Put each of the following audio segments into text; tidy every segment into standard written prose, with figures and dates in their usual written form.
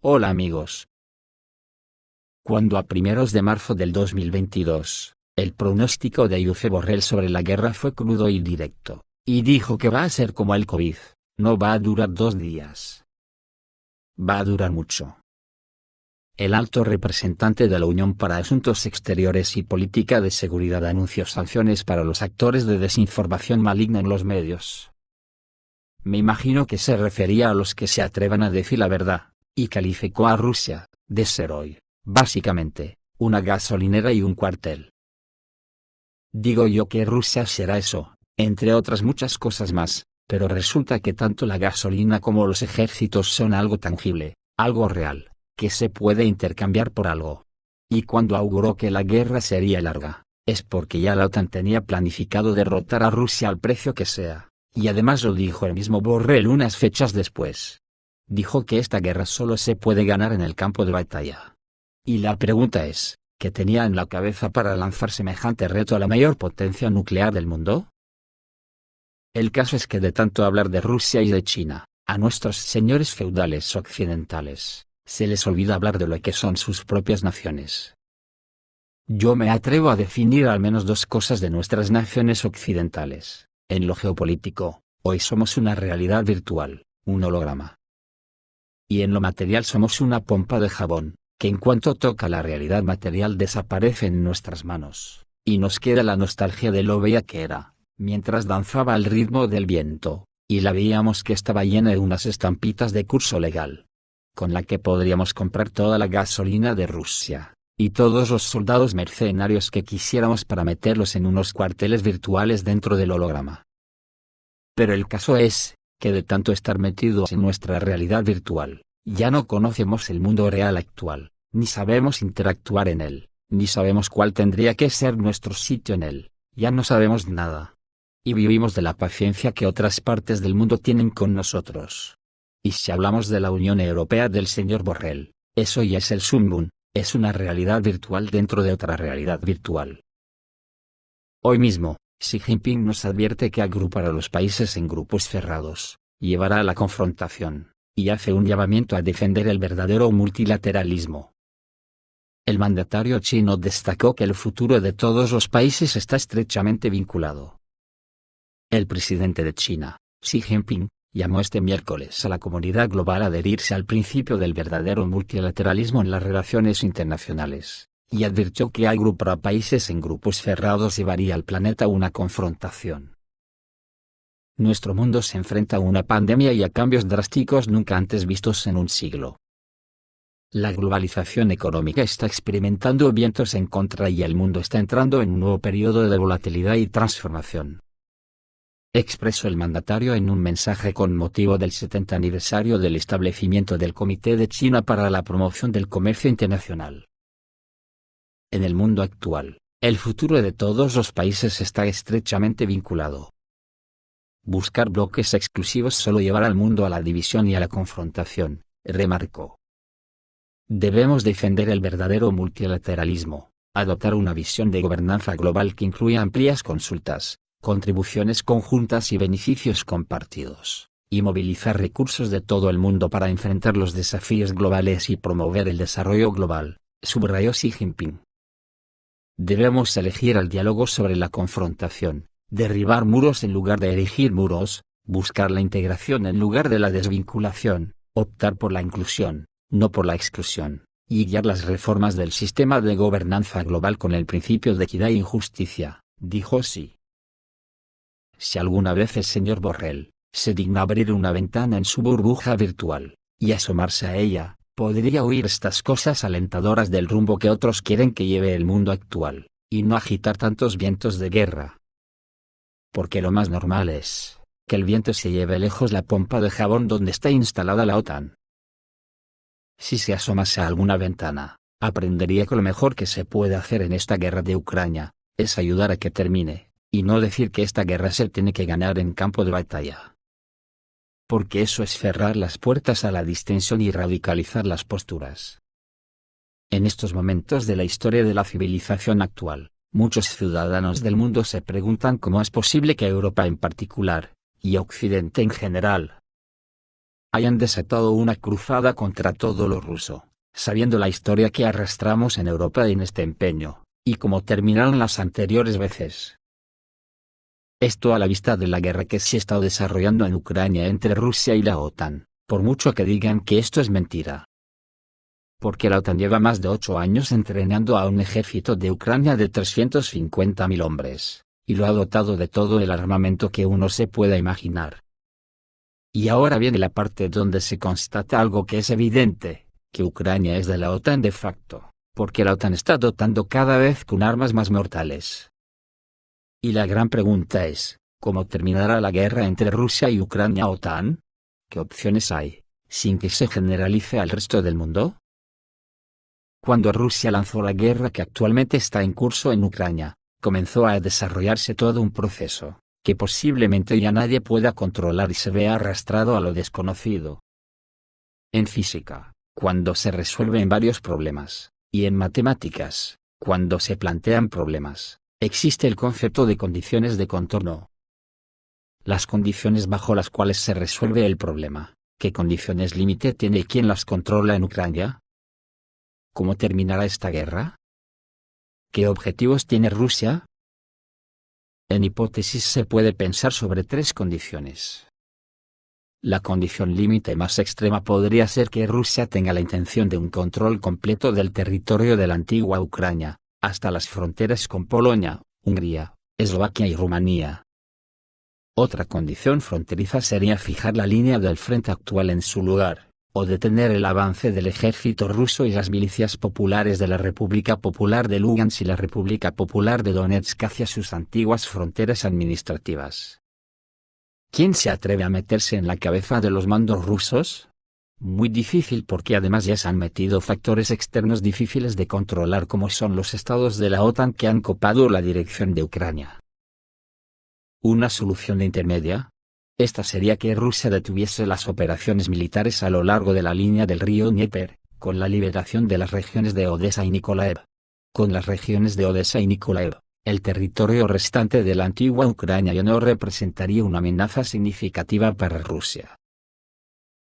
Hola amigos. Cuando a primeros de marzo del 2022, el pronóstico de Josep Borrell sobre la guerra fue crudo y directo, y dijo que va a ser como el COVID, no va a durar 2 días. Va a durar mucho. El alto representante de la Unión para Asuntos Exteriores y Política de Seguridad anunció sanciones para los actores de desinformación maligna en los medios. Me imagino que se refería a los que se atrevan a decir la verdad, y calificó a Rusia de ser hoy, básicamente, una gasolinera y un cuartel. Digo yo que Rusia será eso, entre otras muchas cosas más, pero resulta que tanto la gasolina como los ejércitos son algo tangible, algo real, que se puede intercambiar por algo. Y cuando auguró que la guerra sería larga, es porque ya la OTAN tenía planificado derrotar a Rusia al precio que sea, y además lo dijo el mismo Borrell unas fechas después. Dijo que esta guerra solo se puede ganar en el campo de batalla. Y la pregunta es, ¿qué tenía en la cabeza para lanzar semejante reto a la mayor potencia nuclear del mundo? El caso es que de tanto hablar de Rusia y de China, a nuestros señores feudales occidentales, se les olvida hablar de lo que son sus propias naciones. Yo me atrevo a definir al menos 2 cosas de nuestras naciones occidentales. En lo geopolítico, hoy somos una realidad virtual, un holograma. Y en lo material somos una pompa de jabón, que en cuanto toca la realidad material desaparece en nuestras manos, y nos queda la nostalgia de lo bella que era, mientras danzaba al ritmo del viento, y la veíamos que estaba llena de unas estampitas de curso legal, con la que podríamos comprar toda la gasolina de Rusia, y todos los soldados mercenarios que quisiéramos para meterlos en unos cuarteles virtuales dentro del holograma. Pero el caso es, que de tanto estar metidos en nuestra realidad virtual, ya no conocemos el mundo real actual, ni sabemos interactuar en él, ni sabemos cuál tendría que ser nuestro sitio en él, ya no sabemos nada. Y vivimos de la paciencia que otras partes del mundo tienen con nosotros. Y si hablamos de la Unión Europea del señor Borrell, eso ya es el zumbún, es una realidad virtual dentro de otra realidad virtual. Hoy mismo, Xi Jinping nos advierte que agrupar a los países en grupos cerrados llevará a la confrontación, y hace un llamamiento a defender el verdadero multilateralismo. El mandatario chino destacó que el futuro de todos los países está estrechamente vinculado. El presidente de China, Xi Jinping, llamó este miércoles a la comunidad global a adherirse al principio del verdadero multilateralismo en las relaciones internacionales, y advirtió que agrupar a países en grupos cerrados llevaría al planeta a una confrontación. Nuestro mundo se enfrenta a una pandemia y a cambios drásticos nunca antes vistos en un siglo. La globalización económica está experimentando vientos en contra y el mundo está entrando en un nuevo periodo de volatilidad y transformación. Expresó el mandatario en un mensaje con motivo del 70 aniversario del establecimiento del Comité de China para la Promoción del Comercio Internacional. En el mundo actual, el futuro de todos los países está estrechamente vinculado. Buscar bloques exclusivos solo llevará al mundo a la división y a la confrontación, remarcó. Debemos defender el verdadero multilateralismo, adoptar una visión de gobernanza global que incluya amplias consultas, contribuciones conjuntas y beneficios compartidos, y movilizar recursos de todo el mundo para enfrentar los desafíos globales y promover el desarrollo global, subrayó Xi Jinping. Debemos elegir el diálogo sobre la confrontación, derribar muros en lugar de erigir muros, buscar la integración en lugar de la desvinculación, optar por la inclusión, no por la exclusión, y guiar las reformas del sistema de gobernanza global con el principio de equidad y justicia, dijo Xi. Si alguna vez el señor Borrell se digna abrir una ventana en su burbuja virtual, y asomarse a ella, podría oír estas cosas alentadoras del rumbo que otros quieren que lleve el mundo actual, y no agitar tantos vientos de guerra. Porque lo más normal es que el viento se lleve lejos la pompa de jabón donde está instalada la OTAN. Si se asomase a alguna ventana, aprendería que lo mejor que se puede hacer en esta guerra de Ucrania es ayudar a que termine, y no decir que esta guerra se tiene que ganar en campo de batalla. Porque eso es cerrar las puertas a la distensión y radicalizar las posturas. En estos momentos de la historia de la civilización actual, muchos ciudadanos del mundo se preguntan cómo es posible que Europa en particular, y Occidente en general, hayan desatado una cruzada contra todo lo ruso, sabiendo la historia que arrastramos en Europa en este empeño, y cómo terminaron las anteriores veces. Esto a la vista de la guerra que se está desarrollando en Ucrania entre Rusia y la OTAN, por mucho que digan que esto es mentira. Porque la OTAN lleva más de 8 años entrenando a un ejército de Ucrania de 350.000 hombres, y lo ha dotado de todo el armamento que uno se pueda imaginar. Y ahora viene la parte donde se constata algo que es evidente, que Ucrania es de la OTAN de facto, porque la OTAN está dotando cada vez con armas más mortales. Y la gran pregunta es, ¿cómo terminará la guerra entre Rusia y Ucrania-OTAN? ¿Qué opciones hay, sin que se generalice al resto del mundo? Cuando Rusia lanzó la guerra que actualmente está en curso en Ucrania, comenzó a desarrollarse todo un proceso, que posiblemente ya nadie pueda controlar y se vea arrastrado a lo desconocido. En física, cuando se resuelven varios problemas, y en matemáticas, cuando se plantean problemas, existe el concepto de condiciones de contorno. Las condiciones bajo las cuales se resuelve el problema, ¿qué condiciones límite tiene y quién las controla en Ucrania? ¿Cómo terminará esta guerra? ¿Qué objetivos tiene Rusia? En hipótesis se puede pensar sobre 3 condiciones. La condición límite más extrema podría ser que Rusia tenga la intención de un control completo del territorio de la antigua Ucrania, hasta las fronteras con Polonia, Hungría, Eslovaquia y Rumanía. Otra condición fronteriza sería fijar la línea del frente actual en su lugar, o detener el avance del ejército ruso y las milicias populares de la República Popular de Lugansk y la República Popular de Donetsk hacia sus antiguas fronteras administrativas. ¿Quién se atreve a meterse en la cabeza de los mandos rusos? Muy difícil, porque además ya se han metido factores externos difíciles de controlar como son los estados de la OTAN que han copado la dirección de Ucrania. ¿Una solución intermedia? Esta sería que Rusia detuviese las operaciones militares a lo largo de la línea del río Dnieper, con la liberación de las regiones de Odesa y Nikolaev. Con las regiones de Odesa y Nikolaev, el territorio restante de la antigua Ucrania ya no representaría una amenaza significativa para Rusia.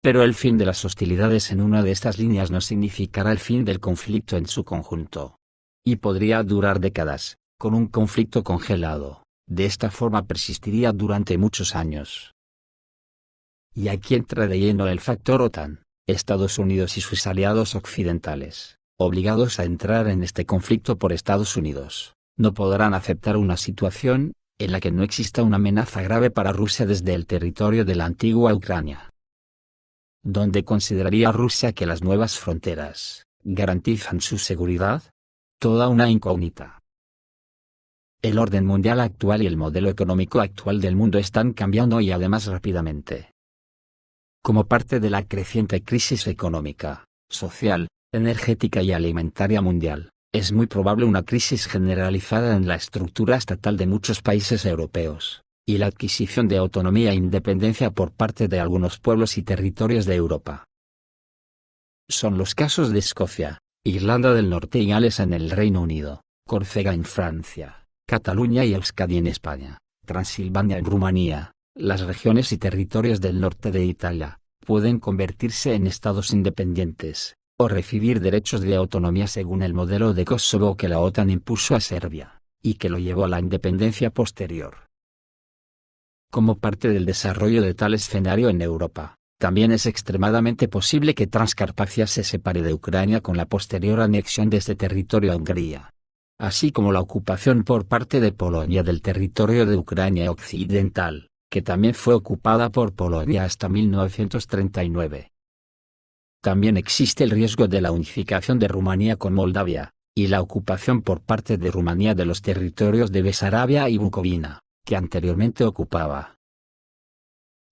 Pero el fin de las hostilidades en una de estas líneas no significará el fin del conflicto en su conjunto. Y podría durar décadas, con un conflicto congelado. De esta forma persistiría durante muchos años. Y aquí entra de lleno el factor OTAN, Estados Unidos y sus aliados occidentales, obligados a entrar en este conflicto por Estados Unidos, no podrán aceptar una situación en la que no exista una amenaza grave para Rusia desde el territorio de la antigua Ucrania. ¿Dónde consideraría Rusia que las nuevas fronteras garantizan su seguridad? Toda una incógnita. El orden mundial actual y el modelo económico actual del mundo están cambiando y además rápidamente. Como parte de la creciente crisis económica, social, energética y alimentaria mundial, es muy probable una crisis generalizada en la estructura estatal de muchos países europeos, y la adquisición de autonomía e independencia por parte de algunos pueblos y territorios de Europa. Son los casos de Escocia, Irlanda del Norte y Gales en el Reino Unido, Córcega en Francia, Cataluña y Euskadi en España, Transilvania en Rumanía. Las regiones y territorios del norte de Italia pueden convertirse en estados independientes, o recibir derechos de autonomía según el modelo de Kosovo que la OTAN impuso a Serbia, y que lo llevó a la independencia posterior. Como parte del desarrollo de tal escenario en Europa, también es extremadamente posible que Transcarpacia se separe de Ucrania con la posterior anexión de este territorio a Hungría, así como la ocupación por parte de Polonia del territorio de Ucrania occidental, que también fue ocupada por Polonia hasta 1939. También existe el riesgo de la unificación de Rumanía con Moldavia, y la ocupación por parte de Rumanía de los territorios de Besarabia y Bucovina, que anteriormente ocupaba.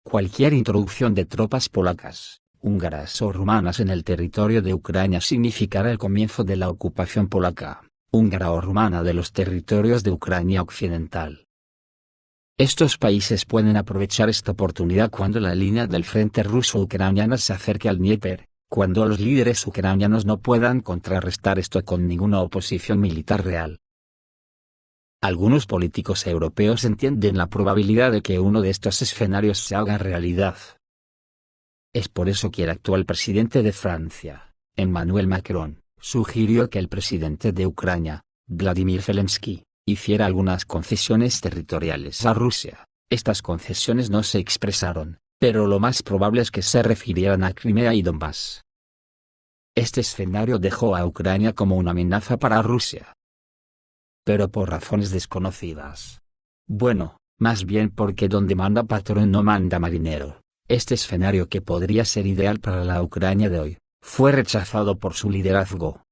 Cualquier introducción de tropas polacas, húngaras o rumanas en el territorio de Ucrania significará el comienzo de la ocupación polaca, húngara o rumana de los territorios de Ucrania occidental. Estos países pueden aprovechar esta oportunidad cuando la línea del frente ruso-ucraniana se acerque al Dnieper, cuando los líderes ucranianos no puedan contrarrestar esto con ninguna oposición militar real. Algunos políticos europeos entienden la probabilidad de que uno de estos escenarios se haga realidad. Es por eso que el actual presidente de Francia, Emmanuel Macron, sugirió que el presidente de Ucrania, Vladimir Zelensky, hiciera algunas concesiones territoriales a Rusia. Estas concesiones no se expresaron, pero lo más probable es que se refirieran a Crimea y Donbass. Este escenario dejó a Ucrania como una amenaza para Rusia. Pero por razones desconocidas. Bueno, más bien porque donde manda patrón no manda marinero. Este escenario, que podría ser ideal para la Ucrania de hoy, fue rechazado por su liderazgo.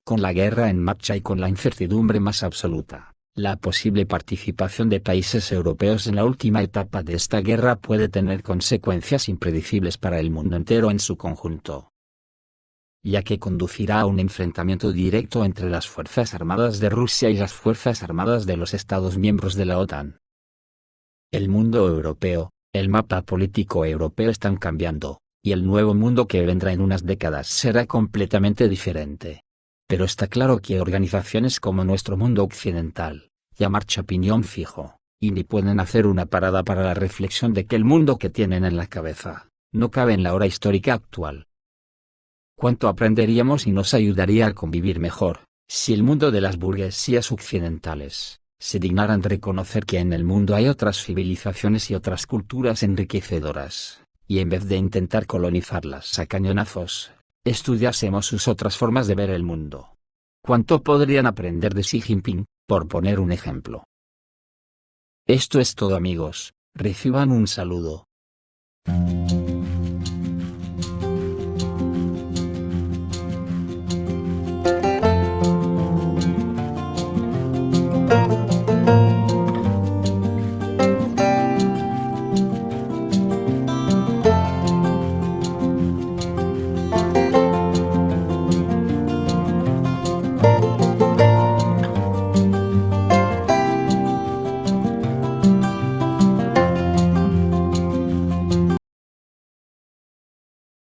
Con la guerra en marcha y con la incertidumbre más absoluta, la posible participación de países europeos en la última etapa de esta guerra puede tener consecuencias impredecibles para el mundo entero en su conjunto, ya que conducirá a un enfrentamiento directo entre las Fuerzas Armadas de Rusia y las Fuerzas Armadas de los Estados miembros de la OTAN. El mundo europeo, el mapa político europeo están cambiando, y el nuevo mundo que vendrá en unas décadas será completamente diferente. Pero está claro que organizaciones como nuestro mundo occidental, ya marcha piñón fijo, y ni pueden hacer una parada para la reflexión de que el mundo que tienen en la cabeza, no cabe en la hora histórica actual. ¿Cuánto aprenderíamos y nos ayudaría a convivir mejor, si el mundo de las burguesías occidentales se dignaran reconocer que en el mundo hay otras civilizaciones y otras culturas enriquecedoras, y en vez de intentar colonizarlas a cañonazos, estudiásemos sus otras formas de ver el mundo? ¿Cuánto podrían aprender de Xi Jinping, por poner un ejemplo? Esto es todo, amigos, reciban un saludo.